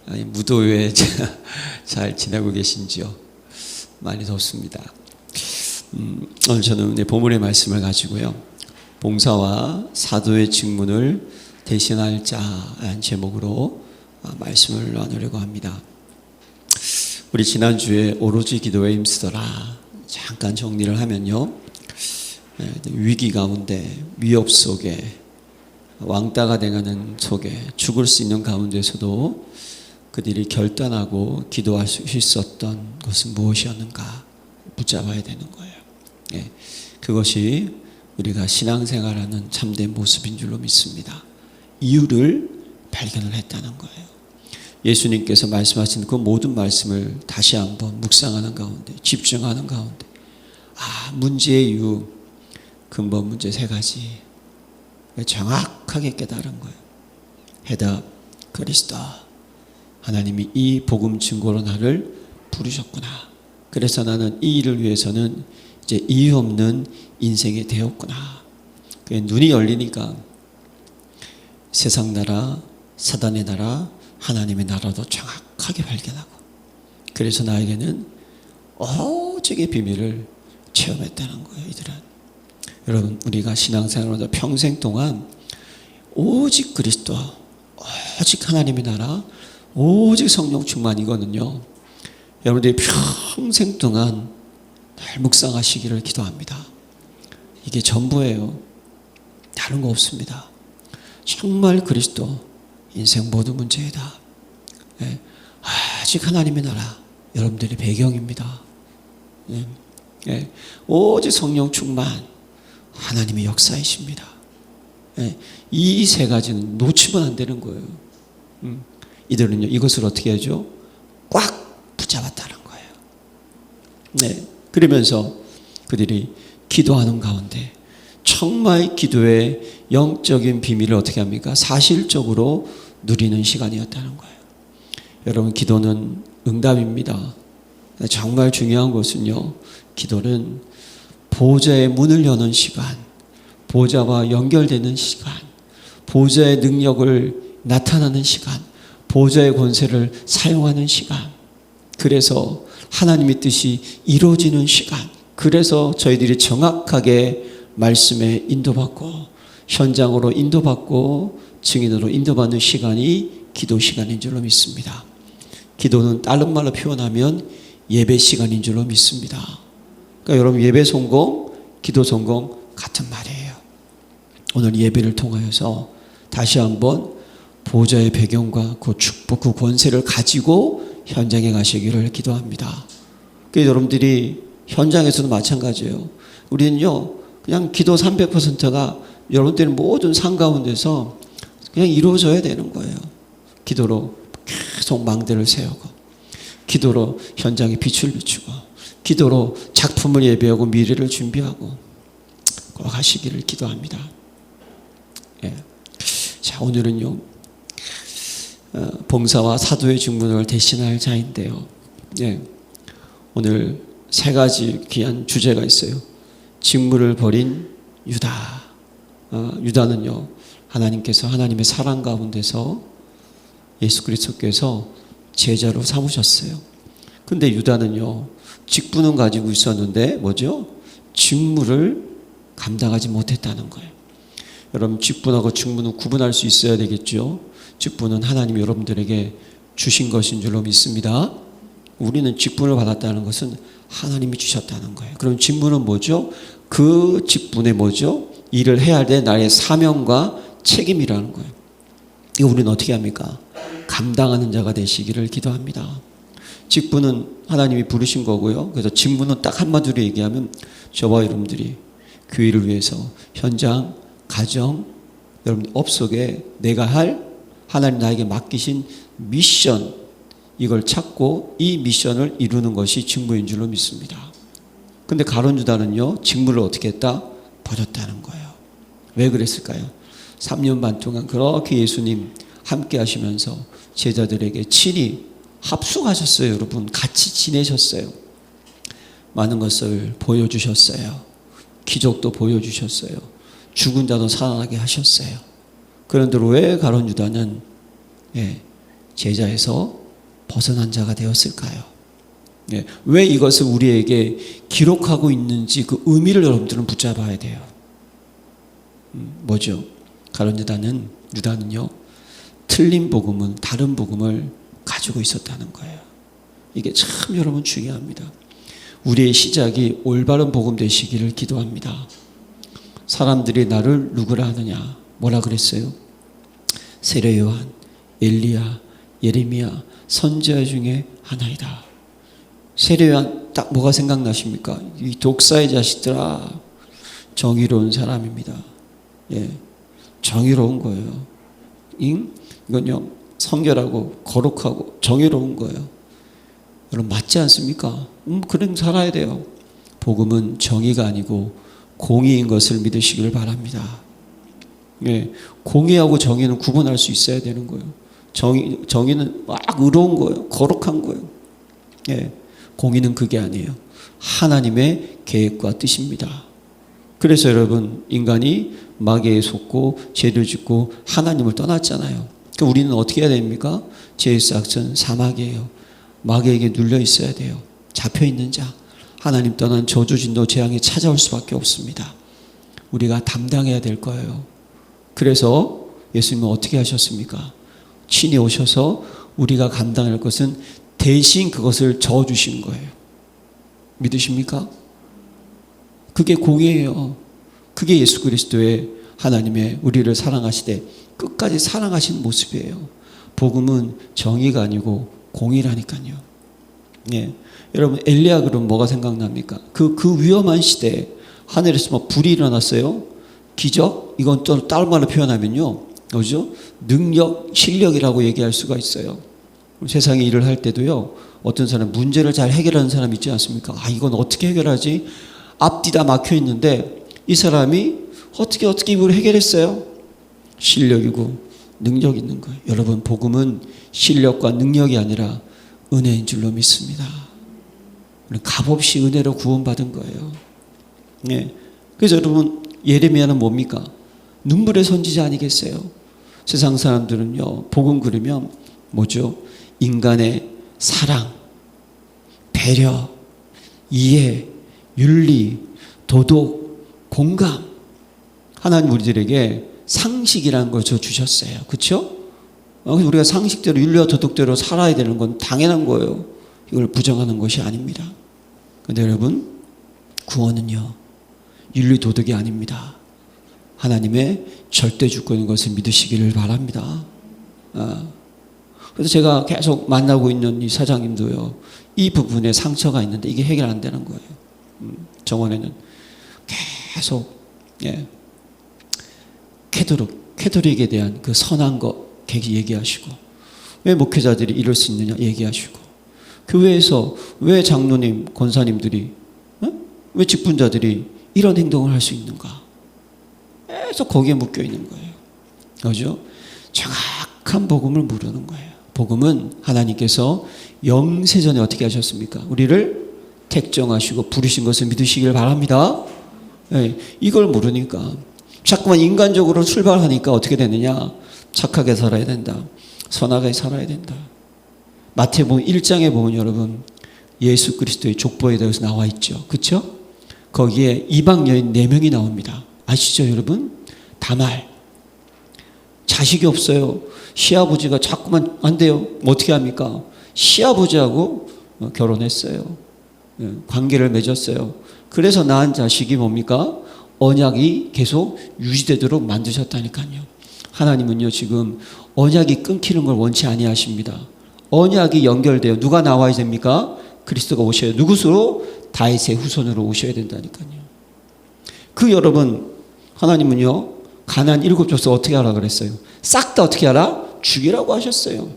무더위에 잘 지내고 계신지요? 많이 덥습니다. 오늘 저는 본문의 말씀을 가지고요, 봉사와 사도의 직분을 대신할 자라는 제목으로 말씀을 나누려고 합니다. 우리 지난주에 오로지 기도에 힘쓰더라 잠깐 정리를 하면요, 위기 가운데, 위협 속에, 왕따가 돼가는 속에, 죽을 수 있는 가운데서도 그들이 결단하고 기도할 수 있었던 것은 무엇이었는가 붙잡아야 되는 거예요. 그것이 우리가 신앙생활하는 참된 모습인 줄로 믿습니다. 이유를 발견을 했다는 거예요. 예수님께서 말씀하신 그 모든 말씀을 다시 한번 묵상하는 가운데, 집중하는 가운데, 문제의 이유, 근본 문제 3가지 정확하게 깨달은 거예요. 해답, 그리스도. 하나님이 이 복음 증거로 나를 부르셨구나. 그래서 나는 이 일을 위해서는 이제 이유 없는 인생이 되었구나. 눈이 열리니까 세상 나라, 사단의 나라, 하나님의 나라도 정확하게 발견하고, 그래서 나에게는 오직의 비밀을 체험했다는 거예요. 이들은, 여러분, 우리가 신앙생활하면서 평생 동안 오직 그리스도, 오직 하나님의 나라, 오직 성령 충만이거든요. 여러분들이 평생 동안 늘 묵상하시기를 기도합니다. 이게 전부예요. 다른 거 없습니다. 정말 그리스도, 인생 모든 문제이다. 아직 하나님의 나라, 여러분들의 배경입니다. 오직 성령 충만, 하나님의 역사이십니다. 이 3가지는 놓치면 안 되는 거예요. 이들은요, 이것을 어떻게 하죠? 꽉 붙잡았다는 거예요. 그러면서 그들이 기도하는 가운데 정말 기도의 영적인 비밀을 어떻게 합니까? 사실적으로 누리는 시간이었다는 거예요. 여러분, 기도는 응답입니다. 정말 중요한 것은요, 기도는 보좌의 문을 여는 시간, 보좌와 연결되는 시간, 보좌의 능력을 나타나는 시간, 보좌의 권세를 사용하는 시간, 그래서 하나님의 뜻이 이루어지는 시간, 그래서 저희들이 정확하게 말씀에 인도받고 현장으로 인도받고 증인으로 인도받는 시간이 기도 시간인 줄로 믿습니다. 기도는 다른 말로 표현하면 예배 시간인 줄로 믿습니다. 그러니까 여러분, 예배 성공, 기도 성공 같은 말이에요. 오늘 예배를 통하여서 다시 한번 보좌의 배경과 그 축복, 그 권세를 가지고 현장에 가시기를 기도합니다. 그래서 여러분들이 현장에서도 마찬가지예요. 우리는요, 그냥 기도 300%가 여러분들의 모든 삶 가운데서 그냥 이루어져야 되는 거예요. 기도로 계속 망대를 세우고, 기도로 현장에 빛을 비추고, 기도로 작품을 예배하고 미래를 준비하고 꼭 하시기를 기도합니다. 자, 오늘은요, 봉사와 사도의 직분을 대신할 자인데요, 오늘 3가지 귀한 주제가 있어요. 직무를 버린 유다. 유다는요, 하나님께서 하나님의 사랑 가운데서 예수 그리스도께서 제자로 삼으셨어요. 근데 유다는요, 직분은 가지고 있었는데 뭐죠? 직무를 감당하지 못했다는 거예요. 여러분, 직분하고 직무는 구분할 수 있어야 되겠죠. 직분은 하나님이 여러분들에게 주신 것인 줄로 믿습니다. 우리는 직분을 받았다는 것은 하나님이 주셨다는 거예요. 그럼 직무는 뭐죠? 그 직분에 뭐죠? 일을 해야 될 나의 사명과 책임이라는 거예요. 이거 우리는 어떻게 합니까? 감당하는 자가 되시기를 기도합니다. 직분은 하나님이 부르신 거고요. 그래서 직무는 딱 한마디로 얘기하면 저와 여러분들이 교회를 위해서 현장, 가정, 여러분 업 속에 내가 할 하나님 나에게 맡기신 미션, 이걸 찾고 이 미션을 이루는 것이 직무인 줄로 믿습니다. 근데 가룟 유다는요, 직무를 어떻게 했다? 버렸다는 거예요. 왜 그랬을까요? 3년 반 동안 그렇게 예수님 함께 하시면서 제자들에게 친히 합숙하셨어요. 여러분, 같이 지내셨어요. 많은 것을 보여주셨어요. 기적도 보여주셨어요. 죽은 자도 살아나게 하셨어요. 그런데 왜 가룟 유다는 제자에서 벗어난 자가 되었을까요? 예, 왜 이것을 우리에게 기록하고 있는지 그 의미를 여러분들은 붙잡아야 돼요. 뭐죠? 가룟 유다는요, 틀린 복음은 다른 복음을 가지고 있었다는 거예요. 이게 참 여러분 중요합니다. 우리의 시작이 올바른 복음 되시기를 기도합니다. 사람들이 나를 누구라 하느냐? 뭐라 그랬어요? 세례 요한, 엘리야, 예레미야, 선지자 중에 하나이다. 세례 요한 딱 뭐가 생각나십니까? 이 독사의 자식들아, 정의로운 사람입니다. 예, 정의로운 거예요. 이건요, 성결하고 거룩하고 정의로운 거예요. 여러분 맞지 않습니까? 그럼 살아야 돼요. 복음은 정의가 아니고 공의인 것을 믿으시기를 바랍니다. 예, 공의하고 정의는 구분할 수 있어야 되는 거예요. 정의는 막 의로운 거예요. 거룩한 거예요. 예, 공의는 그게 아니에요. 하나님의 계획과 뜻입니다. 그래서 여러분, 인간이 마귀에 속고 죄를 짓고 하나님을 떠났잖아요. 그러니까 우리는 어떻게 해야 됩니까? 죄의 싹은 사막이에요. 마귀에게 눌려 있어야 돼요. 잡혀 있는 자, 하나님 떠난 저주, 진노, 재앙이 찾아올 수밖에 없습니다. 우리가 담당해야 될 거예요. 그래서 예수님은 어떻게 하셨습니까? 친히 오셔서 우리가 감당할 것은 대신 그것을 져주신 거예요. 믿으십니까? 그게 공의예요. 그게 예수 그리스도의 하나님의 우리를 사랑하시되 끝까지 사랑하신 모습이에요. 복음은 정의가 아니고 공의라니까요. 예. 여러분, 엘리야 그럼 뭐가 생각납니까? 그 위험한 시대에 하늘에서 막 불이 일어났어요. 기적? 이건 또 다른 말로 표현하면요, 뭐죠? 능력, 실력이라고 얘기할 수가 있어요. 세상에 일을 할 때도요, 어떤 사람 문제를 잘 해결하는 사람 있지 않습니까? 아, 이건 어떻게 해결하지? 앞뒤 다 막혀 있는데 이 사람이 어떻게 이걸 해결했어요? 실력이고 능력 있는 거예요. 여러분, 복음은 실력과 능력이 아니라 은혜인 줄로 믿습니다. 값없이 은혜로 구원받은 거예요. 네. 그래서 여러분, 예레미야는 뭡니까? 눈물의 선지자 아니겠어요? 세상 사람들은요, 복음 그러면 뭐죠? 인간의 사랑, 배려, 이해, 윤리, 도덕, 공감. 하나님 우리들에게 상식이라는 걸 주셨어요. 그렇죠? 우리가 상식대로 윤리와 도덕대로 살아야 되는 건 당연한 거예요. 이걸 부정하는 것이 아닙니다. 그런데 여러분, 구원은요, 윤리 도덕이 아닙니다. 하나님의 절대 주권인 것을 믿으시기를 바랍니다. 그래서 제가 계속 만나고 있는 이 사장님도요, 이 부분에 상처가 있는데 이게 해결 안 되는 거예요. 정원에는 계속, 예, 캐톨릭에 대한 그 선한 거 얘기하시고, 왜 목회자들이 이럴 수 있느냐 얘기하시고, 교회에서 왜 장로님, 권사님들이, 왜 직분자들이 이런 행동을 할 수 있는가? 계속 거기에 묶여 있는 거예요. 그죠? 정확한 복음을 모르는 거예요. 복음은 하나님께서 영세전에 어떻게 하셨습니까? 우리를 택정하시고 부르신 것을 믿으시길 바랍니다. 네, 이걸 모르니까 자꾸만 인간적으로 출발하니까 어떻게 되느냐? 착하게 살아야 된다. 선하게 살아야 된다. 마태복음 1장에 보면 여러분, 예수 그리스도의 족보에 대해서 나와 있죠. 그렇죠? 거기에 이방 여인 4명이 나옵니다. 아시죠, 여러분? 다말. 자식이 없어요. 시아버지가 자꾸만 안 돼요. 어떻게 합니까? 시아버지하고 결혼했어요. 관계를 맺었어요. 그래서 낳은 자식이 뭡니까? 언약이 계속 유지되도록 만드셨다니까요. 하나님은요, 지금 언약이 끊기는 걸 원치 아니하십니다. 언약이 연결돼요. 누가 나와야 됩니까? 그리스도가 오셔야 돼요. 누구로? 다윗의 후손으로 오셔야 된다니까요. 그 여러분, 하나님은요, 가나안 7족속 어떻게 하라 그랬어요? 싹 다 어떻게 하라? 죽이라고 하셨어요.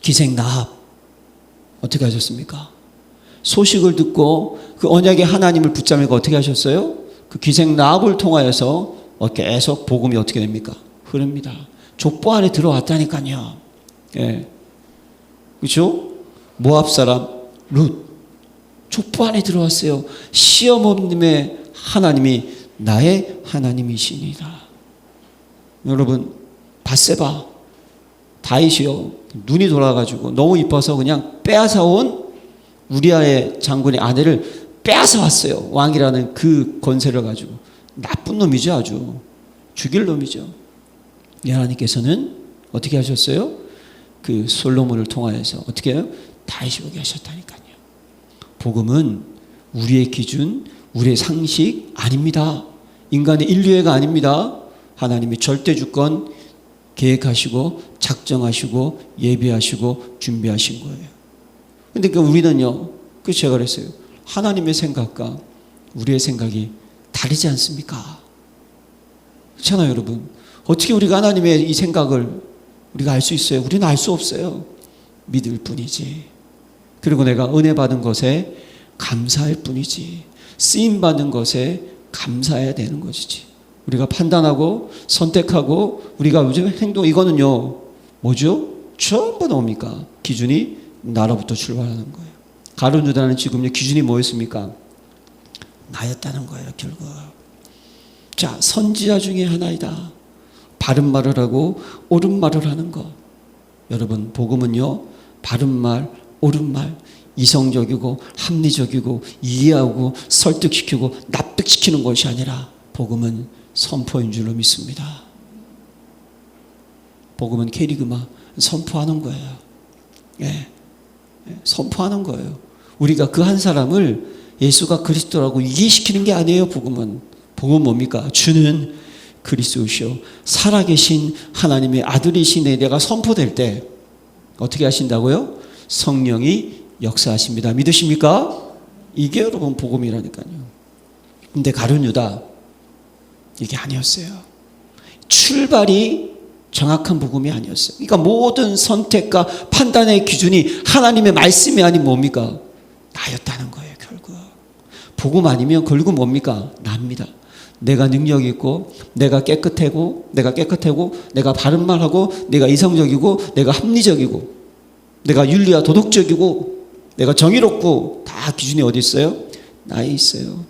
기생나합 어떻게 하셨습니까? 소식을 듣고 그 언약의 하나님을 붙잡으니까 어떻게 하셨어요? 그 기생나합을 통하여서 계속 복음이 어떻게 됩니까? 흐릅니다. 족보 안에 들어왔다니까요. 예. 그렇죠? 모압 사람 룻 족보 안에 들어왔어요. 시어머님의 하나님이 나의 하나님이시니라. 여러분, 밧세바 다윗이요, 눈이 돌아가지고 너무 이뻐서 그냥 빼앗아온 우리아의 장군의 아내를 빼앗아 왔어요. 왕이라는 그 권세를 가지고. 나쁜 놈이죠. 아주 죽일 놈이죠. 하나님께서는 어떻게 하셨어요? 그 솔로몬을 통하여서 어떻게 해요? 다윗이 오게 하셨다니까요. 복음은 우리의 기준, 우리의 상식 아닙니다. 인간의 인류애가 아닙니다. 하나님이 절대 주권 계획하시고 작정하시고 예비하시고 준비하신 거예요. 근데 우리는요, 그 제가 그랬어요. 하나님의 생각과 우리의 생각이 다르지 않습니까? 그렇잖아요, 여러분. 어떻게 우리가 하나님의 이 생각을 우리가 알 수 있어요? 우리는 알 수 없어요. 믿을 뿐이지. 그리고 내가 은혜 받은 것에 감사할 뿐이지. 쓰임 받는 것에 감사해야 되는 것이지. 우리가 판단하고 선택하고 우리가 요즘 행동, 이거는요 뭐죠? 전부 뭡니까? 기준이 나로부터 출발하는 거예요. 가룟 유다는 지금요 기준이 뭐였습니까? 나였다는 거예요, 결국. 자, 선지자 중에 하나이다. 바른 말을 하고 옳은 말을 하는 것. 여러분, 복음은요 바른 말, 옳은 말, 이성적이고 합리적이고 이해하고 설득시키고 납득시키는 것이 아니라 복음은 선포인 줄로 믿습니다. 복음은 캐리그마, 선포하는 거예요. 예, 선포하는 거예요. 우리가 그 한 사람을 예수가 그리스도라고 이해시키는 게 아니에요. 복음은 뭡니까? 주는 그리스도시요 살아계신 하나님의 아들이시네. 내가 선포될 때 어떻게 하신다고요? 성령이 역사하십니다. 믿으십니까? 이게 여러분 복음이라니까요. 근데 가룟 유다 이게 아니었어요. 출발이 정확한 복음이 아니었어요. 그러니까 모든 선택과 판단의 기준이 하나님의 말씀이 아닌 뭡니까? 나였다는 거예요. 결국 복음 아니면 결국 뭡니까? 납니다. 내가 능력 있고 내가 깨끗하고 내가 바른 말하고 내가 이성적이고 내가 합리적이고 내가 윤리와 도덕적이고 내가 정의롭고 다 기준이 어디 있어요? 나에 있어요.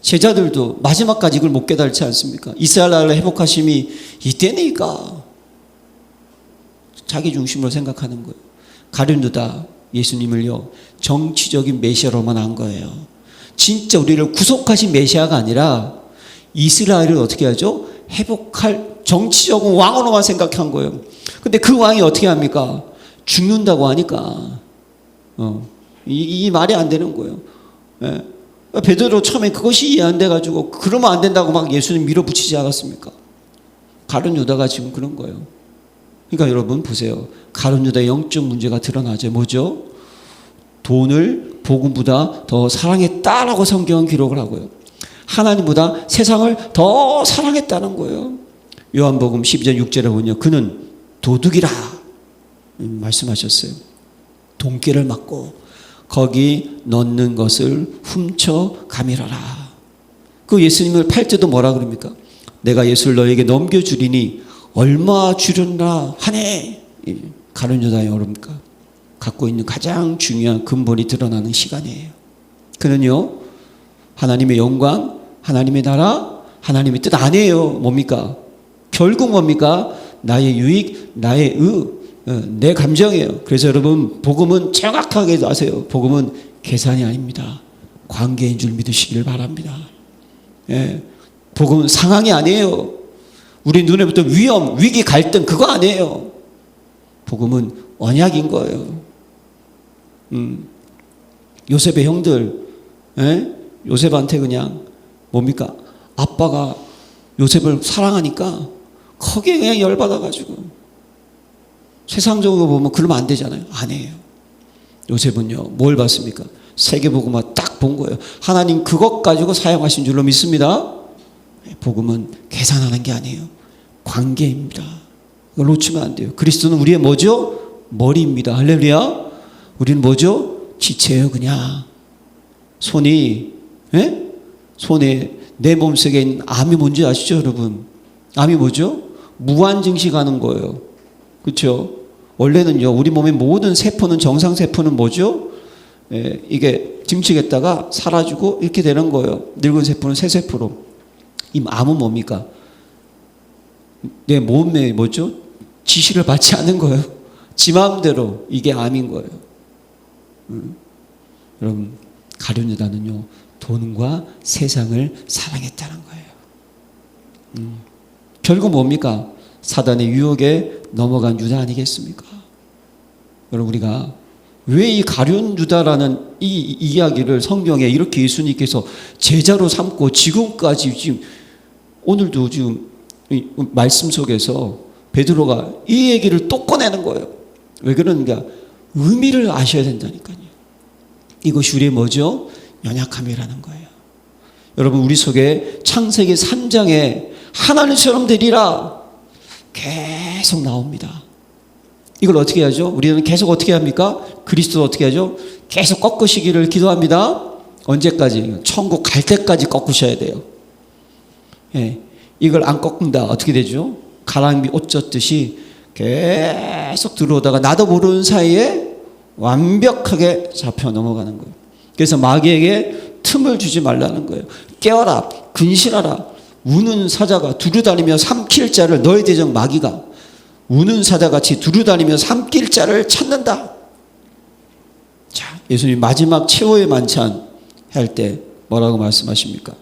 제자들도 마지막까지 이걸 못 깨달지 않습니까? 이스라엘 나라를 회복하심이 이때니까 자기 중심으로 생각하는 거예요. 가룟 유다 예수님을요 정치적인 메시아로만 한 거예요. 진짜 우리를 구속하신 메시아가 아니라 이스라엘을 어떻게 하죠? 회복할 정치적인 왕으로만 생각한 거예요. 근데 그 왕이 어떻게 합니까? 죽는다고 하니까 이 말이 안 되는 거예요. 예. 베드로 처음에 그것이 이해 안 돼가지고 그러면 안 된다고 막 예수님 밀어붙이지 않았습니까? 가룟 유다가 지금 그런 거예요. 그러니까 여러분 보세요. 가룟 유다의 영적 문제가 드러나죠. 뭐죠? 돈을 복음보다 더 사랑했다라고 성경은 기록을 하고요. 하나님보다 세상을 더 사랑했다는 거예요. 요한복음 12장 6절에 보면요. 그는 도둑이라 말씀하셨어요. 돈깨를 맞고 거기 넣는 것을 훔쳐 가밀어라. 그 예수님을 팔 때도 뭐라 그럽니까? 내가 예수를 너에게 넘겨주리니 얼마 주려나 하네. 가룟 유다의 여러분과 갖고 있는 가장 중요한 근본이 드러나는 시간이에요. 그는요 하나님의 영광, 하나님의 나라, 하나님의 뜻 아니에요. 뭡니까? 결국 뭡니까? 나의 유익, 나의 내 감정이에요. 그래서 여러분 복음은 정확하게 아세요. 복음은 계산이 아닙니다. 관계인 줄 믿으시길 바랍니다. 예. 복음은 상황이 아니에요. 우리 눈에 보던 위험, 위기, 갈등 그거 아니에요. 복음은 언약인 거예요. 요셉의 형들, 예? 요셉한테 그냥 뭡니까? 아빠가 요셉을 사랑하니까 거기에 그냥 열받아가지고 세상적으로 보면 그러면 안 되잖아요. 아니에요. 요셉은요 뭘 봤습니까? 세계복음화 딱 본 거예요. 하나님 그것 가지고 사용하신 줄로 믿습니다. 복음은 계산하는 게 아니에요. 관계입니다. 이걸 놓치면 안 돼요. 그리스도는 우리의 뭐죠? 머리입니다. 할렐루야. 우리는 뭐죠? 지체예요. 그냥 손이 손에 내 몸속에 있는 암이 뭔지 아시죠 여러분? 암이 뭐죠? 무한 증식하는 거예요. 그렇죠? 원래는요 우리 몸의 모든 세포는 정상 세포는 뭐죠? 이게 증식했다가 사라지고 이렇게 되는 거예요. 늙은 세포는 새 세포로. 이 암은 뭡니까? 내 몸에 뭐죠? 지시를 받지 않는 거예요. 지 마음대로 이게 암인 거예요. 여러분, 가룟 유다는요, 돈과 세상을 사랑했다는 거예요. 결국 뭡니까? 사단의 유혹에 넘어간 유다 아니겠습니까? 여러분, 우리가 왜 이 가룟 유다라는 이 이야기를 성경에 이렇게 예수님께서 제자로 삼고 지금까지 지금 오늘도 지금 말씀 속에서 베드로가 이 얘기를 또 꺼내는 거예요. 왜 그러는가? 의미를 아셔야 된다니까요. 이것이 우리의 뭐죠? 연약함이라는 거예요. 여러분, 우리 속에 창세기 3장에 하나님처럼 되리라 계속 나옵니다. 이걸 어떻게 하죠? 우리는 계속 어떻게 합니까? 그리스도 어떻게 하죠? 계속 꺾으시기를 기도합니다. 언제까지? 천국 갈 때까지 꺾으셔야 돼요. 예, 이걸 안 꺾는다 어떻게 되죠? 가랑비 옷 젖듯이 계속 들어오다가 나도 모르는 사이에 완벽하게 잡혀 넘어가는 거예요. 그래서 마귀에게 틈을 주지 말라는 거예요. 깨어라, 근신하라. 우는 사자가 두루다니며 삼킬 자를, 너의 대적 마귀가 우는 사자같이 두루다니며 삼킬 자를 찾는다. 자, 예수님 마지막 최후의 만찬 할 때 뭐라고 말씀하십니까?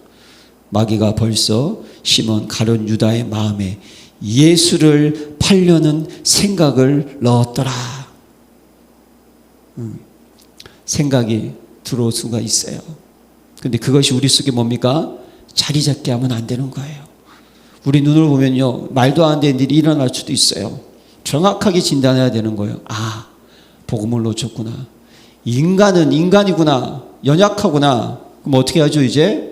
마귀가 벌써 시몬 가룟 유다의 마음에 예수를 팔려는 생각을 넣었더라. 생각이 들어올 수가 있어요. 근데 그것이 우리 속에 뭡니까? 자리 잡게 하면 안 되는 거예요. 우리 눈으로 보면요, 말도 안 되는 일이 일어날 수도 있어요. 정확하게 진단해야 되는 거예요. 아, 복음을 놓쳤구나. 인간은 인간이구나. 연약하구나. 그럼 어떻게 하죠? 이제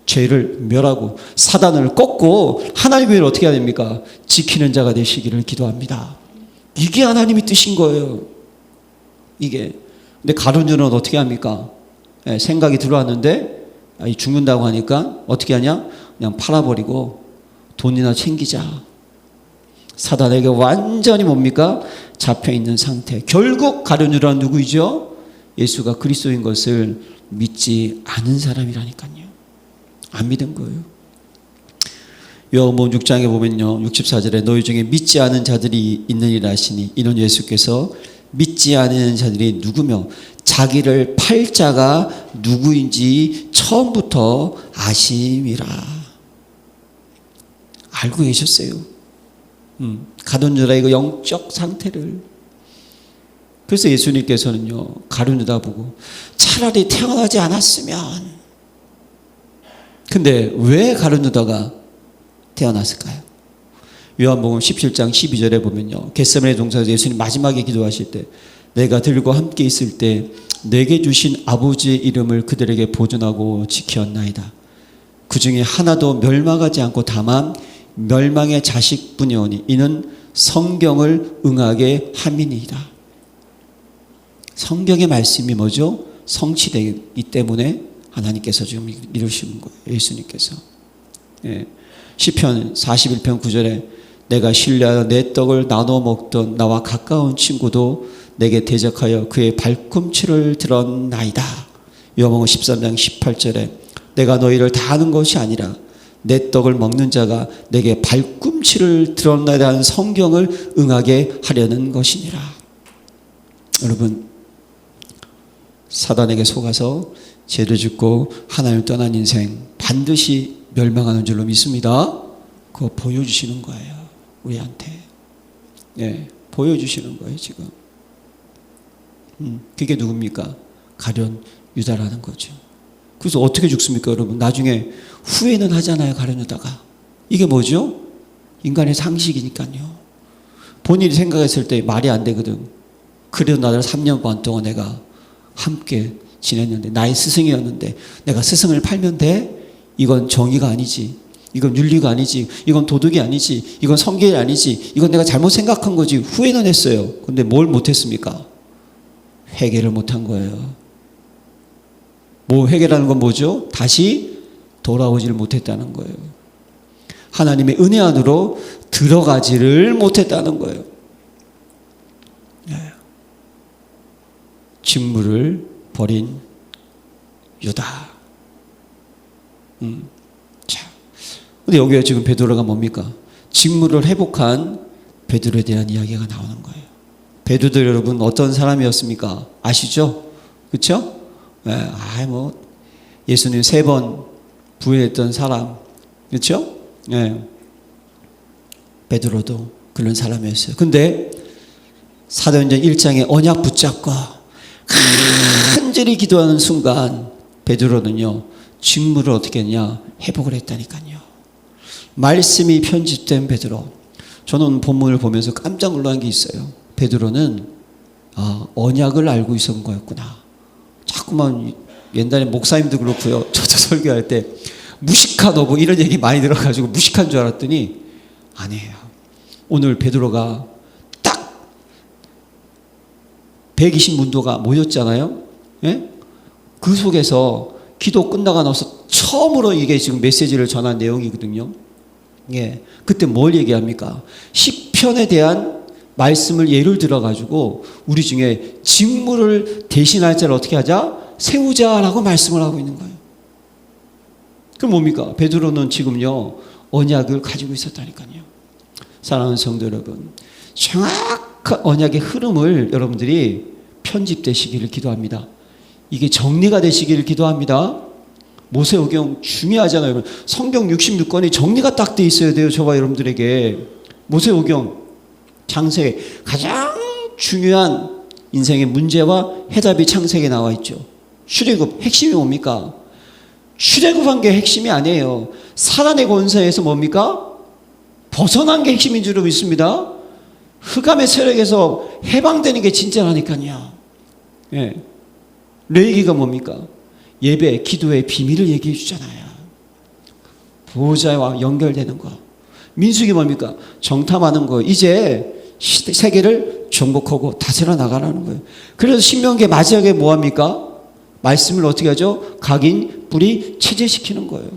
죄를 멸하고 사단을 꺾고 하나님의 일을 어떻게 해야 됩니까? 지키는 자가 되시기를 기도합니다. 이게 하나님의 뜻인 거예요. 이게. 근데 가룟 유다는 어떻게 합니까? 예, 생각이 들어왔는데 죽는다고 하니까 어떻게 하냐? 그냥 팔아버리고 돈이나 챙기자. 사단에게 완전히 뭡니까? 잡혀있는 상태. 결국 가룟 유다는 누구이죠? 예수가 그리스도인 것을 믿지 않은 사람이라니까요. 안 믿은 거예요. 요한복음 6장에 보면요, 64절에 너희 중에 믿지 않은 자들이 있느니라 하시니 이는 예수께서 믿지 않은 자들이 누구며 자기를 팔 자가 누구인지 처음부터 아심이라. 알고 계셨어요. 가룟 유다의 그 영적 상태를. 그래서 예수님께서는요, 가룟 유다 보고 차라리 태어나지 않았으면. 근데 왜 가룟 유다가 태어났을까요? 요한복음 17장 12절에 보면요, 겟세마네 동산에서 예수님 마지막에 기도하실 때 내가 들고 함께 있을 때 내게 주신 아버지의 이름을 그들에게 보존하고 지켰나이다. 그 중에 하나도 멸망하지 않고 다만 멸망의 자식뿐이오니 이는 성경을 응하게 함이니이다. 성경의 말씀이 뭐죠? 성취되기 때문에 하나님께서 지금 이루시는 거예요. 예수님께서. 예. 시편 41편 9절에 내가 신뢰하여 내 떡을 나눠 먹던 나와 가까운 친구도 내게 대적하여 그의 발꿈치를 들었나이다. 요한복음 13장 18절에 내가 너희를 다 아는 것이 아니라 내 떡을 먹는 자가 내게 발꿈치를 들었나이다 하는 성경을 응하게 하려는 것이니라. 여러분, 사단에게 속아서 죄를 짓고 하나님을 떠난 인생 반드시 멸망하는 줄로 믿습니다. 그거 보여주시는 거예요. 우리한테. 예, 보여주시는 거예요, 지금. 그게 누굽니까? 가룟 유다라는 거죠. 그래서 어떻게 죽습니까, 여러분? 나중에 후회는 하잖아요, 가룟 유다가. 이게 뭐죠? 인간의 상식이니까요. 본인이 생각했을 때 말이 안 되거든. 그래도 나를 3년 반 동안 내가 함께 지냈는데, 나의 스승이었는데 내가 스승을 팔면 돼? 이건 정의가 아니지. 이건 윤리가 아니지. 이건 도덕이 아니지. 이건 성경이 아니지. 이건 내가 잘못 생각한 거지. 후회는 했어요. 근데 뭘 못했습니까? 회개를 못한 거예요. 뭐 회개라는 건 뭐죠? 다시 돌아오지를 못했다는 거예요. 하나님의 은혜 안으로 들어가지를 못했다는 거예요. 직무를 버린 유다. 자, 근데 여기에 지금 베드로가 뭡니까? 직무를 회복한 베드로에 대한 이야기가 나오는 거예요. 베드로 여러분 어떤 사람이었습니까? 아시죠? 그렇죠? 네, 예수님 3번 부인했던 사람, 그렇죠? 네. 베드로도 그런 사람이었어요. 근데 사도행전 1장에 언약 붙잡고 간절히 기도하는 순간 베드로는요 직무를 어떻게 했냐 회복을 했다니까요. 말씀이 편집된 베드로. 저는 본문을 보면서 깜짝 놀란 게 있어요. 베드로는 언약을 알고 있었던 거였구나. 자꾸만 옛날에 목사님도 그렇고요. 저도 설교할 때 무식한 어부 이런 얘기 많이 들어가지고 무식한 줄 알았더니 아니에요. 오늘 베드로가 딱 120문도가 모였잖아요. 예? 그 속에서 기도 끝나고 나서 처음으로 이게 지금 메시지를 전한 내용이거든요. 예. 그때 뭘 얘기합니까? 시편에 대한 말씀을 예를 들어가지고 우리 중에 직무를 대신할 자를 어떻게 하자? 세우자라고 말씀을 하고 있는 거예요. 그럼 뭡니까? 베드로는 지금요 언약을 가지고 있었다니까요. 사랑하는 성도 여러분, 정확한 언약의 흐름을 여러분들이 편집되시기를 기도합니다. 이게 정리가 되시기를 기도합니다. 모세오경 중요하잖아요. 여러분. 성경 66권이 정리가 딱 돼 있어야 돼요. 저와 여러분들에게. 모세오경 창세기 가장 중요한 인생의 문제와 해답이 창세기에 나와 있죠. 출애굽 핵심이 뭡니까? 출애굽한 게 핵심이 아니에요. 사단의 권세에서 뭡니까? 벗어난 게 핵심인 줄 믿습니다. 흑암의 세력에서 해방되는 게 진짜라니까요. 예. 레위기가 뭡니까? 예배, 기도의 비밀을 얘기해 주잖아요. 보호자와 연결되는 거. 민수기 뭡니까? 정탐하는 거. 이제 세계를 정복하고 다스려 나가라는 거예요. 그래서 신명기 마지막에 뭐합니까? 말씀을 어떻게 하죠? 각인, 뿌리, 체제시키는 거예요.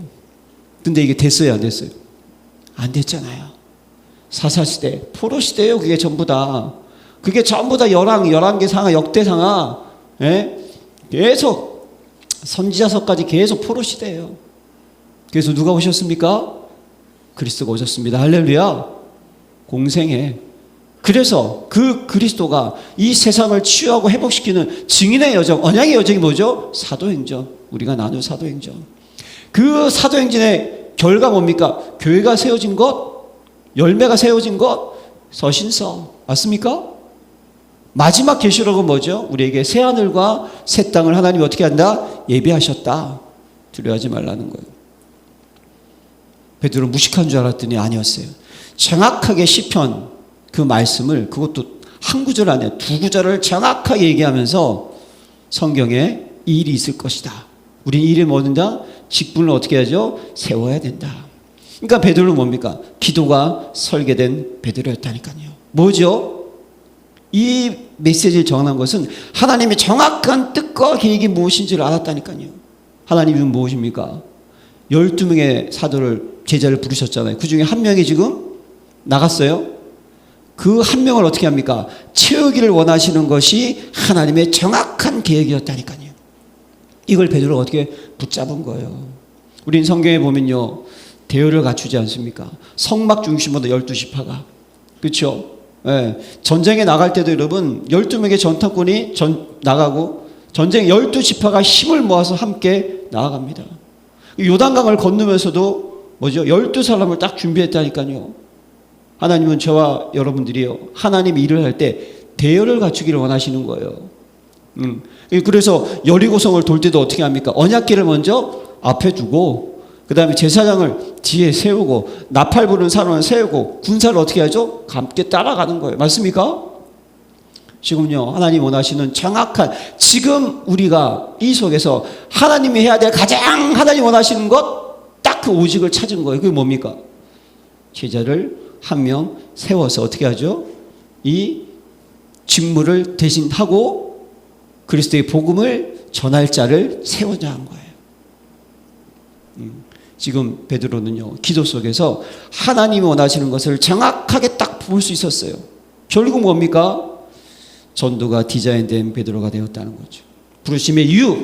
근데 이게 됐어요, 안 됐어요? 안 됐잖아요. 사사시대, 포로시대예요. 그게 전부 다. 그게 전부 다 11개 상하, 역대상하. 예? 계속 선지자서까지 계속 포로시대예요. 그래서 누가 오셨습니까? 그리스도가 오셨습니다. 할렐루야. 공생애. 그래서 그 그리스도가 이 세상을 치유하고 회복시키는 증인의 여정, 언약의 여정이 뭐죠? 사도행전. 우리가 나눈 사도행전. 그 사도행전의 결과 뭡니까? 교회가 세워진 것, 열매가 세워진 것, 서신서. 맞습니까? 마지막 계시록은 뭐죠? 우리에게 새 하늘과 새 땅을 하나님이 어떻게 한다? 예비하셨다. 두려워하지 말라는 거예요. 베드로 무식한 줄 알았더니 아니었어요. 정확하게 시편 그 말씀을, 그것도 한 구절 안에 두 구절을 정확하게 얘기하면서 성경에 이 일이 있을 것이다. 우린 이 일을 뭐든다? 직분을 어떻게 하죠? 세워야 된다. 그러니까 베드로는 뭡니까? 기도가 설계된 베드로였다니까요. 뭐죠? 이 메시지를 정한 것은 하나님의 정확한 뜻과 계획이 무엇인지를 알았다니까요. 하나님은 무엇입니까? 12명의 사도를, 제자를 부르셨잖아요. 그 중에 한 명이 지금 나갔어요. 그 한 명을 어떻게 합니까? 채우기를 원하시는 것이 하나님의 정확한 계획이었다니까요. 이걸 베드로가 어떻게 붙잡은 거예요. 우린 성경에 보면요, 대열을 갖추지 않습니까? 성막 중심으로 12지파가. 그렇죠? 예. 전쟁에 나갈 때도 여러분 12명의 전타꾼이 나가고 전쟁 12지파가 힘을 모아서 함께 나아갑니다. 요단강을 건너면서도 뭐죠? 12사람을 딱 준비했다니까요. 하나님은 저와 여러분들이요, 하나님 일을 할 때 대열을 갖추기를 원하시는 거예요. 그래서 여리고성을 돌 때도 어떻게 합니까? 언약궤를 먼저 앞에 두고 그 다음에 제사장을 뒤에 세우고 나팔 부는 사람을 세우고 군사를 어떻게 하죠? 함께 따라가는 거예요. 맞습니까? 지금요, 하나님 원하시는 정확한, 지금 우리가 이 속에서 하나님이 해야 될 가장 하나님 원하시는 것 딱 그 오직을 찾은 거예요. 그게 뭡니까? 제자를 한 명 세워서 어떻게 하죠? 이 직무를 대신하고 그리스도의 복음을 전할 자를 세우자 한 거예요. 지금 베드로는요, 기도 속에서 하나님이 원하시는 것을 정확하게 딱 볼 수 있었어요. 결국 뭡니까? 전도가 디자인된 베드로가 되었다는 거죠. 부르심의 이유,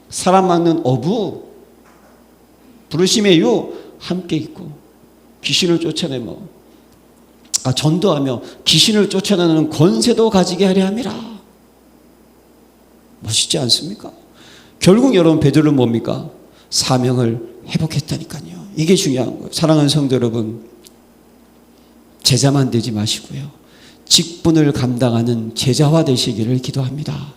사람 막는 어부, 부르심의 이유, 함께 있고 귀신을 쫓아내며 전도하며 귀신을 쫓아내는 권세도 가지게 하려 함이라. 멋있지 않습니까? 결국 여러분 베드로는 뭡니까? 사명을 회복했다니까요. 이게 중요한 거예요. 사랑하는 성도 여러분, 제자만 되지 마시고요, 직분을 감당하는 제자화 되시기를 기도합니다.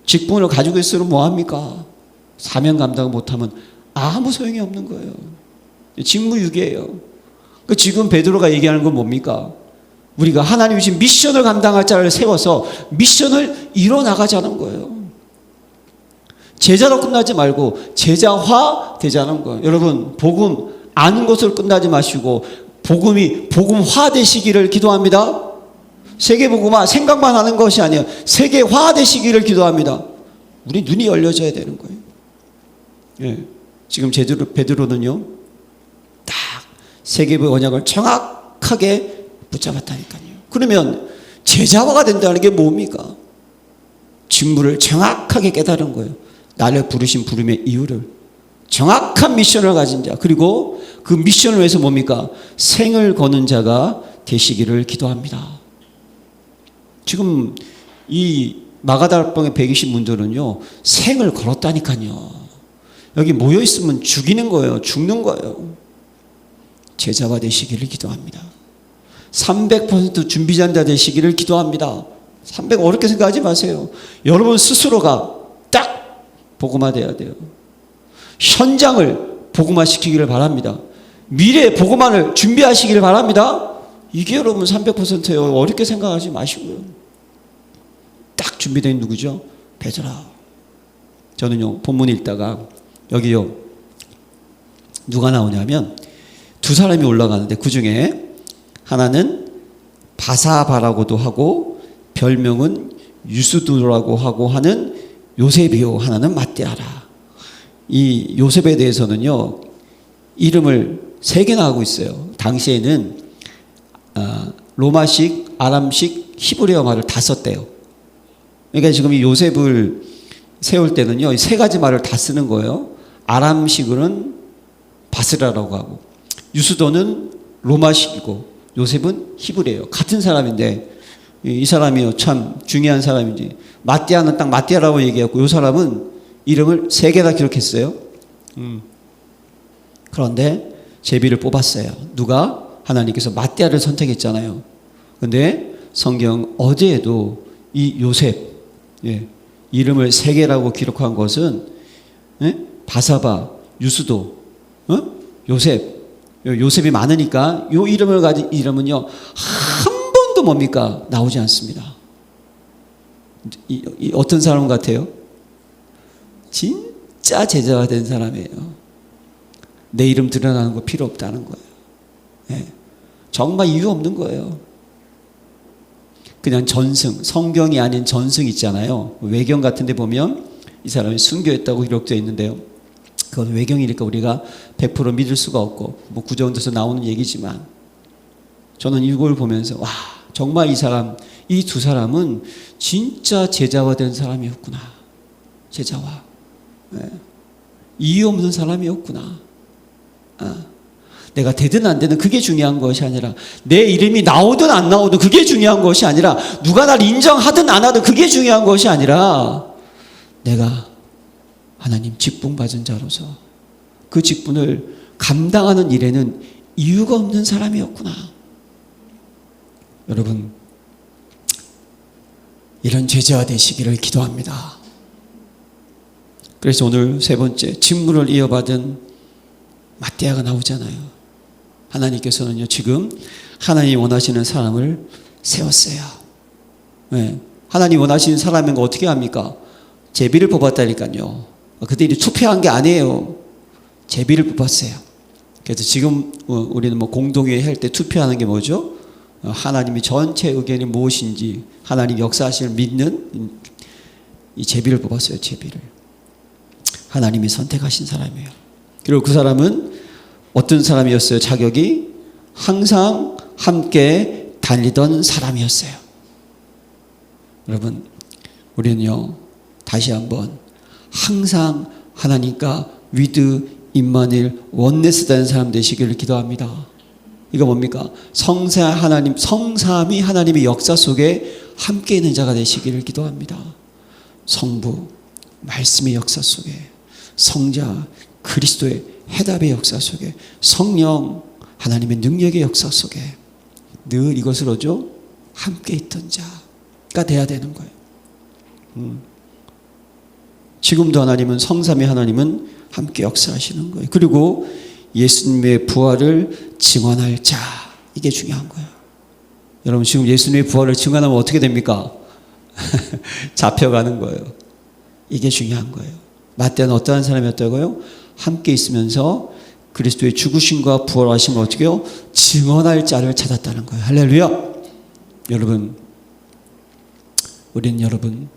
직분을 가지고 있으면 뭐합니까? 사명 감당 못하면 아무 소용이 없는 거예요. 직무유기예요. 지금 베드로가 얘기하는 건 뭡니까? 우리가 하나님이 주신 미션을 감당할 자를 세워서 미션을 이뤄나가자는 거예요. 제자로 끝나지 말고 제자화 되자는 거예요. 여러분, 복음 아는 것으로 끝나지 마시고 복음이 복음화 되시기를 기도합니다. 세계복음화 생각만 하는 것이 아니에요. 세계화 되시기를 기도합니다. 우리 눈이 열려져야 되는 거예요. 예. 지금 베드로는요, 딱 세계의 언약을 정확하게 붙잡았다니까요. 그러면 제자화가 된다는 게 뭡니까? 직무를 정확하게 깨달은 거예요. 나를 부르신 부름의 이유를, 정확한 미션을 가진 자, 그리고 그 미션을 위해서 뭡니까? 생을 거는 자가 되시기를 기도합니다. 지금 이 마가다락방의 120문들은요 생을 걸었다니까요. 여기 모여있으면 죽이는 거예요. 죽는 거예요. 제자가 되시기를 기도합니다. 300% 준비자자 되시기를 기도합니다. 300 어렵게 생각하지 마세요. 여러분 스스로가 딱 복음화돼야 돼요. 현장을 복음화시키기를 바랍니다. 미래의 복음화를 준비하시기를 바랍니다. 이게 여러분 300%예요. 어렵게 생각하지 마시고요. 딱 준비된 누구죠? 베드로라. 저는요 본문 읽다가 여기요 누가 나오냐면 두 사람이 올라가는데 그 중에 하나는 바사바라고도 하고 별명은 유스도라고 하고 하는 요셉이요, 하나는 마띠아라. 이 요셉에 대해서는요 이름을 3개나 하고 있어요. 당시에는 로마식, 아람식, 히브리어 말을 다 썼대요. 그러니까 지금 이 요셉을 세울 때는요 3가지 말을 다 쓰는 거예요. 아람식으로는 바스라라고 하고, 유스도는 로마식이고, 요셉은 히브리예요. 같은 사람인데 이 사람이요 참 중요한 사람인지, 마띠아는 딱 마띠아라고 얘기했고, 이 사람은 이름을 3개나 기록했어요. 그런데 제비를 뽑았어요. 누가? 하나님께서 마띠아를 선택했잖아요. 근데 성경 어제에도 이 요셉, 이름을 3개라고 기록한 것은 바사바, 유스도, 요셉이 많으니까 이 이름을 가진 이름은요 한 번도 뭡니까? 나오지 않습니다. 이 어떤 사람 같아요? 진짜 제자가 된 사람이에요. 내 이름 드러나는 거 필요 없다는 거예요. 정말 이유 없는 거예요. 그냥 전승, 성경이 아닌 전승 있잖아요. 외경 같은 데 보면 이 사람이 순교했다고 기록되어 있는데요, 그건 외경이니까 우리가 100% 믿을 수가 없고 뭐 구정에서 나오는 얘기지만, 저는 이걸 보면서 와, 정말 이 사람, 이 두 사람은 진짜 제자화 된 사람이었구나. 제자화. 이유 없는 사람이었구나. 내가 되든 안 되든 그게 중요한 것이 아니라, 내 이름이 나오든 안 나오든 그게 중요한 것이 아니라, 누가 날 인정하든 안 하든 그게 중요한 것이 아니라, 내가 하나님 직분 받은 자로서 그 직분을 감당하는 일에는 이유가 없는 사람이었구나. 여러분, 이런 제자가 되시기를 기도합니다. 그래서 오늘 3번째, 직분을 이어받은 마띠아가 나오잖아요. 하나님께서는요 지금 하나님이 원하시는 사람을 세웠어요. 하나님이 원하시는 사람인 거 어떻게 합니까? 제비를 뽑았다니까요. 그들이 투표한 게 아니에요. 제비를 뽑았어요. 그래서 지금 우리는 뭐 공동회의 할 때 투표하는 게 뭐죠? 하나님이 전체 의견이 무엇인지, 하나님 역사하시는 믿는 이 제비를 뽑았어요. 제비를. 하나님이 선택하신 사람이에요. 그리고 그 사람은 어떤 사람이었어요? 자격이 항상 함께 달리던 사람이었어요. 여러분, 우리는요 다시 한번 항상 하나님과 위드 임마누엘 원네스 되는 사람 되시기를 기도합니다. 이거 뭡니까? 성삼이 하나님의 역사 속에 함께 있는 자가 되시기를 기도합니다. 성부, 말씀의 역사 속에, 성자, 그리스도의 해답의 역사 속에, 성령, 하나님의 능력의 역사 속에 늘 이것으로죠 함께 있던 자가 돼야 되는 거예요. 지금도 하나님은, 성삼의 하나님은 함께 역사하시는 거예요. 그리고 예수님의 부활을 증언할 자, 이게 중요한 거예요. 여러분, 지금 예수님의 부활을 증언하면 어떻게 됩니까? 잡혀가는 거예요. 이게 중요한 거예요. 마태는 어떠한 사람이었다고요? 함께 있으면서 그리스도의 죽으심과 부활하심을 어떻게 해요? 증언할 자를 찾았다는 거예요. 할렐루야. 여러분, 우리는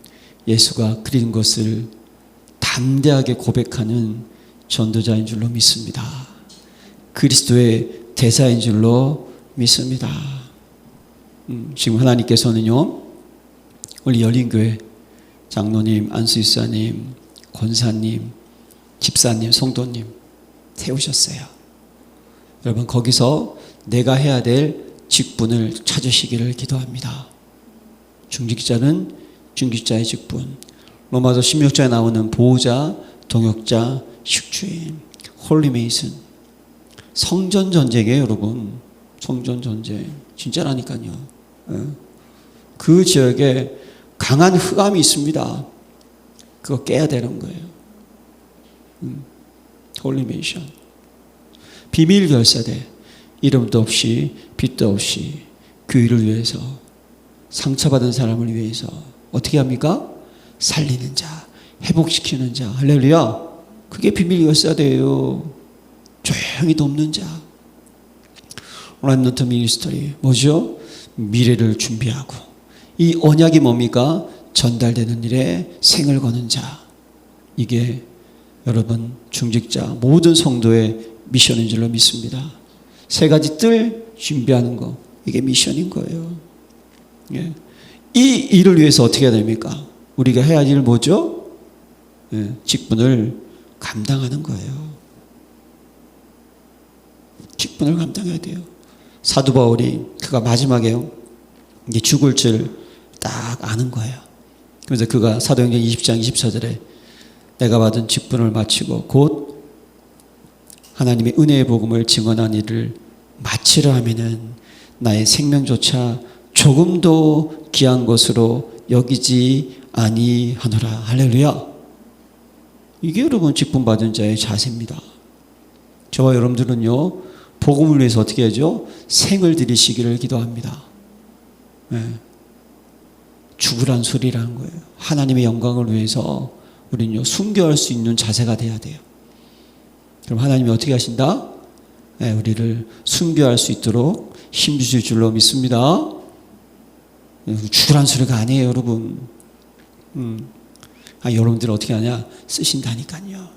예수가 그린 것을 담대하게 고백하는 전도자인 줄로 믿습니다. 그리스도의 대사인 줄로 믿습니다. 지금 하나님께서는요, 우리 열린교회 장로님, 안수집사님, 권사님, 집사님, 성도님 세우셨어요. 여러분, 거기서 내가 해야 될 직분을 찾으시기를 기도합니다. 중직자는 중직자의 직분, 로마서 16장에 나오는 보호자, 동역자, 식주인, 홀리메이슨, 성전 전쟁이에요. 여러분, 성전 전쟁 진짜라니까요. 그 지역에 강한 흑암이 있습니다. 그거 깨야 되는 거예요. 홀리메이션, 비밀 결사대, 이름도 없이 빛도 없이 교회를 위해서, 상처받은 사람을 위해서 어떻게 합니까? 살리는 자, 회복시키는 자. 할렐루야. 그게 비밀 결사대예요. 조용히 돕는 자. 렘넌트 미니스터리 뭐죠? 미래를 준비하고, 이 언약이 뭡니까? 전달되는 일에 생을 거는 자. 이게 여러분 중직자 모든 성도의 미션인 줄로 믿습니다. 세 가지 뜰 준비하는 거, 이게 미션인 거예요. 예. 이 일을 위해서 어떻게 해야 됩니까? 우리가 해야 할 일 뭐죠? 예. 직분을 감당하는 거예요. 직분을 감당해야 돼요. 사도 바울이 그가 마지막에요, 이제 죽을 줄 딱 아는 거예요. 그래서 그가 사도행전 20장 24절에 내가 받은 직분을 마치고 곧 하나님의 은혜의 복음을 증언한 일을 마치려 하면은 나의 생명조차 조금도 귀한 것으로 여기지 아니하노라. 할렐루야. 이게 여러분 직분 받은 자의 자세입니다. 저와 여러분들은요, 복음을 위해서 어떻게 하죠? 생을 들이시기를 기도합니다. 네. 죽으란 소리라는 거예요. 하나님의 영광을 위해서 우리는요, 순교할 수 있는 자세가 돼야 돼요. 그럼 하나님이 어떻게 하신다? 네, 우리를 순교할 수 있도록 힘주실 줄로 믿습니다. 죽으란 소리가 아니에요, 여러분. 여러분들 어떻게 하냐? 쓰신다니까요.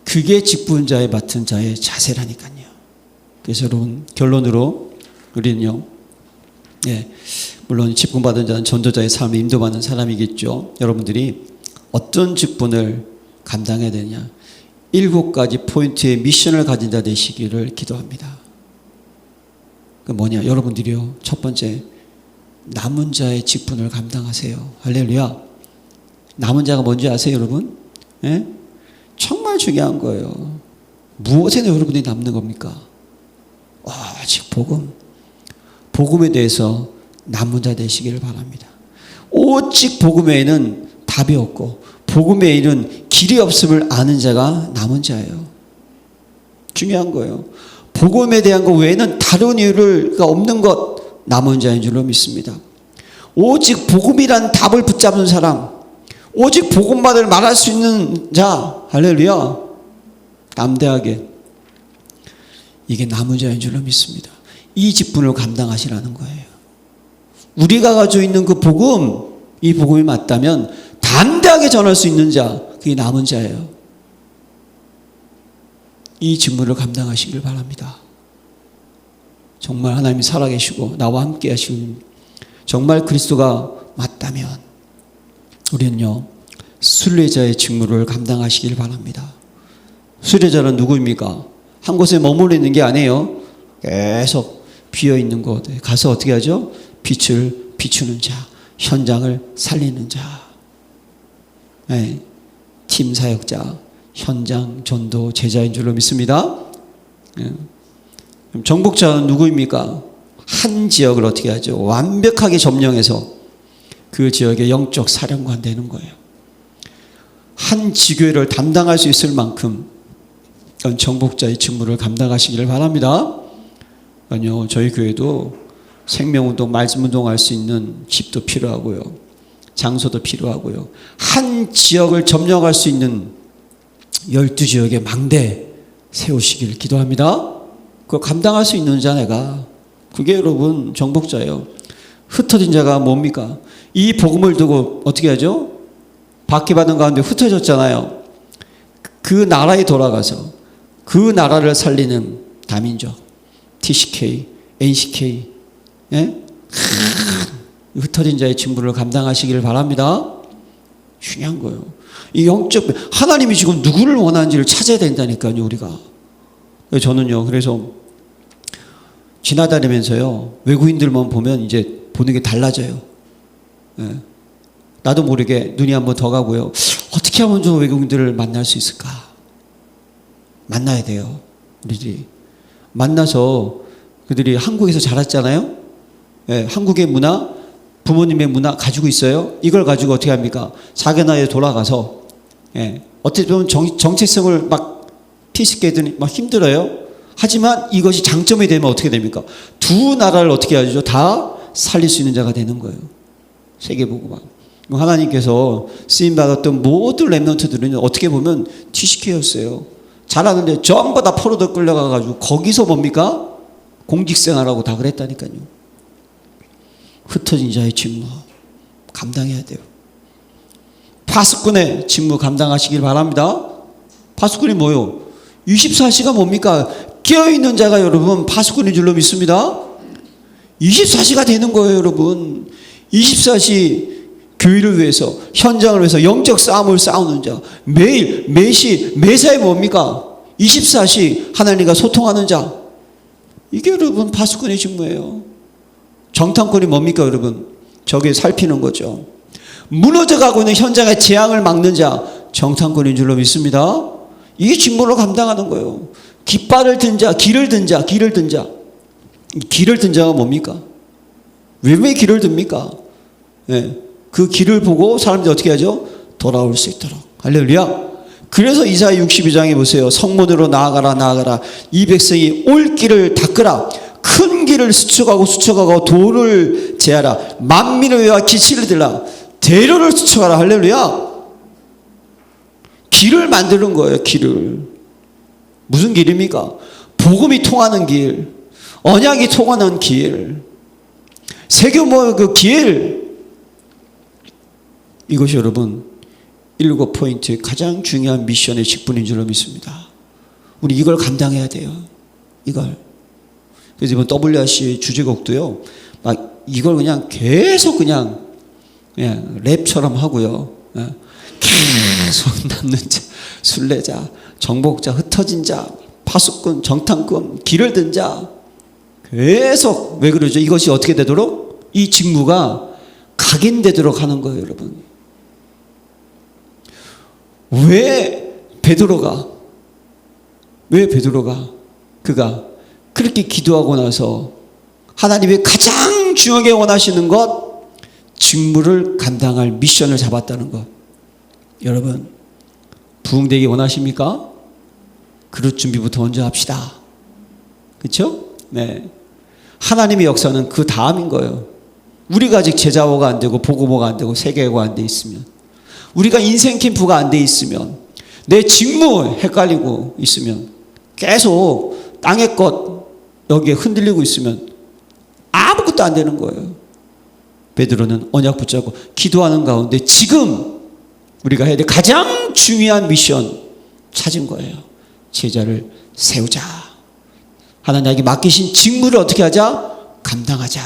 그게 직분자의 맡은 자의 자세라니까요. 그래서 여러분, 결론으로 우리는요, 예, 물론 직분받은 자는 전도자의 삶에 인도받는 사람이겠죠. 여러분들이 어떤 직분을 감당해야 되냐? 7가지 포인트의 미션을 가진 자 되시기를 기도합니다. 그 뭐냐? 여러분들이요, 첫 번째, 남은 자의 직분을 감당하세요. 할렐루야. 남은 자가 뭔지 아세요, 여러분? 예? 정말 중요한 거예요. 무엇에 여러분이 남는 겁니까? 오직 복음. 복음에 대해서 남은 자 되시기를 바랍니다. 오직 복음 외에는 답이 없고, 복음 외에는 길이 없음을 아는 자가 남은 자예요. 중요한 거예요. 복음에 대한 것 외에는 다른 이유가 없는 것, 남은 자인 줄로 믿습니다. 오직 복음이란 답을 붙잡는 사람, 오직 복음만을 말할 수 있는 자, 할렐루야, 담대하게, 이게 남은 자인 줄로 믿습니다. 이 직분을 감당하시라는 거예요. 우리가 가지고 있는 그 복음, 이 복음이 맞다면 담대하게 전할 수 있는 자, 그게 남은 자예요. 이 직분을 감당하시길 바랍니다. 정말 하나님이 살아계시고 나와 함께 하시는, 정말 그리스도가 맞다면 우리는요, 순례자의 직무를 감당하시길 바랍니다. 순례자는 누구입니까? 한 곳에 머물러 있는 게 아니에요. 계속 비어있는 곳에 가서 어떻게 하죠? 빛을 비추는 자, 현장을 살리는 자. 네. 팀 사역자, 현장 전도 제자인 줄로 믿습니다. 네. 정복자는 누구입니까? 한 지역을 어떻게 하죠? 완벽하게 점령해서 그 지역의 영적 사령관 되는 거예요. 한 지교회를 담당할 수 있을 만큼 정복자의 직무를 감당하시기를 바랍니다. 아니요, 저희 교회도 생명운동, 말씀운동 할 수 있는 집도 필요하고요, 장소도 필요하고요, 한 지역을 점령할 수 있는 12지역의 망대 세우시길 기도합니다. 그걸 감당할 수 있는 자네가, 그게 여러분 정복자예요. 흩어진 자가 뭡니까? 이 복음을 두고 어떻게 하죠? 박해받은 가운데 흩어졌잖아요. 그 나라에 돌아가서 그 나라를 살리는 다민족, TCK, NCK, 예? 흩어진 자의 직무를 감당하시기를 바랍니다. 중요한 거예요. 이 영적, 하나님이 지금 누구를 원하는지를 찾아야 된다니까요, 우리가. 저는요, 그래서 지나다니면서요, 외국인들만 보면 이제 보는 게 달라져요. 예. 나도 모르게 눈이 한번 더 가고요. 어떻게 하면 저 외국인들을 만날 수 있을까? 만나야 돼요. 우리들이 만나서, 그들이 한국에서 자랐잖아요. 예, 한국의 문화, 부모님의 문화 가지고 있어요. 이걸 가지고 어떻게 합니까? 자기 나라에 돌아가서, 예, 어떻게 보면 정체성을 막 피식게 막 힘들어요. 하지만 이것이 장점이 되면 어떻게 됩니까? 두 나라를 어떻게 하죠? 다 살릴 수 있는 자가 되는 거예요. 세계보고만. 하나님께서 쓰임받았던 모든 렘넌트들은 어떻게 보면 TCK였어요. 잘하는데 전부 다 포로도 끌려가가지고 거기서 뭡니까? 공직생활하고 다 그랬다니까요. 흩어진 자의 직무 감당해야 돼요. 파수꾼의 직무 감당하시길 바랍니다. 파수꾼이 뭐요? 24시가 뭡니까? 깨어있는 자가 여러분 파수꾼인 줄로 믿습니다. 24시가 되는 거예요, 여러분. 24시 교회를 위해서, 현장을 위해서 영적 싸움을 싸우는 자, 매일, 매시, 매사에 뭡니까? 24시 하나님과 소통하는 자. 이게 여러분 파수꾼의 직무예요. 정탐꾼이 뭡니까, 여러분? 저게 살피는 거죠. 무너져가고 있는 현장의 재앙을 막는 자, 정탐꾼인 줄로 믿습니다. 이 직무를 감당하는 거예요. 깃발을 든 자, 길을 든 자, 길을 든 자. 길을 든 자가 뭡니까? 왜 길을 듭니까? 네. 그 길을 보고 사람들이 어떻게 하죠? 돌아올 수 있도록. 할렐루야. 그래서 이사야 62장에 보세요. 성문으로 나아가라, 나아가라. 이 백성이 올 길을 닦으라. 큰 길을 수척하고 돌을 제하라. 만민을 위하여 기치를 들라. 대로를 수척하라. 할렐루야. 길을 만드는 거예요, 길을. 무슨 길입니까? 복음이 통하는 길, 언약이 통하는 길, 세교모의 그 길. 이것이 여러분 7포인트의 가장 중요한 미션의 직분인 줄로 믿습니다. 우리 이걸 감당해야 돼요. 이걸. 그래서 이번 WRC 주제곡도요, 막 이걸 그냥 계속 그냥 랩처럼 하고요. 계속 남는 자, 순례자, 정복자, 흩어진 자, 파수꾼, 정탐꾼, 길을 든 자. 계속. 왜 그러죠? 이것이 어떻게 되도록? 이 직무가 각인되도록 하는 거예요, 여러분. 왜 베드로가 그가 그렇게 기도하고 나서 하나님이 가장 중요하게 원하시는 것, 직무를 감당할 미션을 잡았다는 것. 여러분, 부흥되기 원하십니까? 그릇 준비부터 먼저 합시다. 그렇죠? 네. 하나님의 역사는 그 다음인 거예요. 우리가 아직 제자화가 안 되고 복음화가 안 되고 세계화가 안 돼 있으면, 우리가 인생 캠프가 안 돼 있으면, 내 직무 헷갈리고 있으면, 계속 땅의 것 여기에 흔들리고 있으면 아무것도 안 되는 거예요. 베드로는 언약 붙잡고 기도하는 가운데 지금 우리가 해야 될 가장 중요한 미션 찾은 거예요. 제자를 세우자. 하나님에게 맡기신 직무를 어떻게 하자? 감당하자.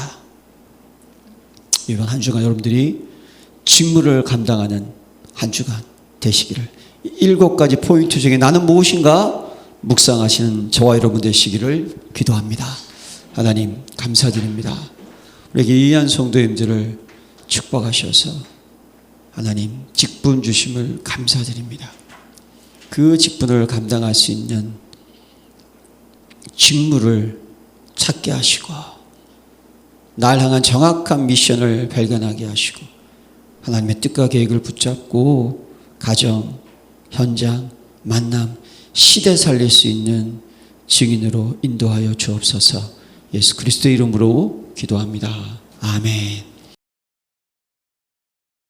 이번 한 주간 여러분들이 직무를 감당하는 한 주간 되시기를, 7가지 포인트 중에 나는 무엇인가 묵상하시는 저와 여러분 되시기를 기도합니다. 하나님 감사드립니다. 우리에게 이한 성도님들을 축복하셔서 하나님 직분 주심을 감사드립니다. 그 직분을 감당할 수 있는 직무를 찾게 하시고 날 향한 정확한 미션을 발견하게 하시고 하나님의 뜻과 계획을 붙잡고 가정, 현장, 만남, 시대 살릴 수 있는 증인으로 인도하여 주옵소서. 예수 그리스도의 이름으로 기도합니다. 아멘.